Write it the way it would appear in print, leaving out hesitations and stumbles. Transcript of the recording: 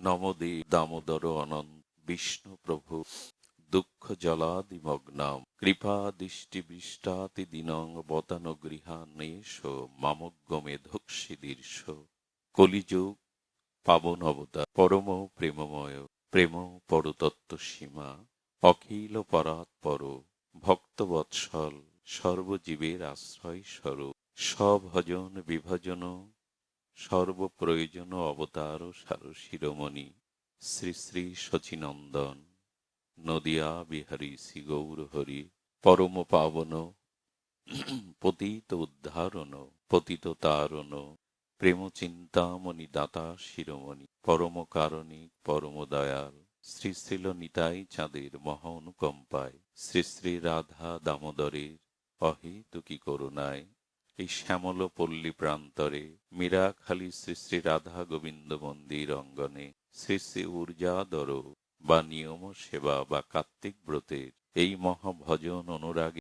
নমদে দামোদর অনন্ত বিষ্ণু প্রভু দুঃখ জলাদিমগ্নাম কৃপা দৃষ্টি বৃষ্টাতি দিনং বতান গৃহান্বেষ মামগ্গমে ধক্ষিদীর্ষ কলিযুগ পাবন অবতার পরম প্রেমময় প্রেম পরতত্ত্ব সীমা অখিল পরাৎপর ভক্তবৎসল সর্বজীবের আশ্রয় স্বরূপ স্বভজন বিভজন সর্বপ্রয়োজন অবতার সার শিরোমণি শ্রী শ্রী শচীনন্দন নদিয়া বিহারী শ্রী গৌর হরি পরম পাবন পতিত উদ্ধারণ পতিত তারণ প্রেম চিন্তামণি দাতা শিরোমণি পরম কারণিক পরম দয়াল শ্রী শ্রীল নিতাই চাঁদের মহা অনুকম্পায় শ্রী শ্রী রাধা দামোদরের অহেতুকী করুণায় এই শ্যামল পল্লী প্রান্তরে মীরাখালী শ্রী শ্রী রাধা গোবিন্দ মন্দির অঙ্গনে শ্রী শ্রী ঊর্জাদর বা নিয়ম সেবা বা কার্তিক ব্রতের এই মহাভজন অনুরাগে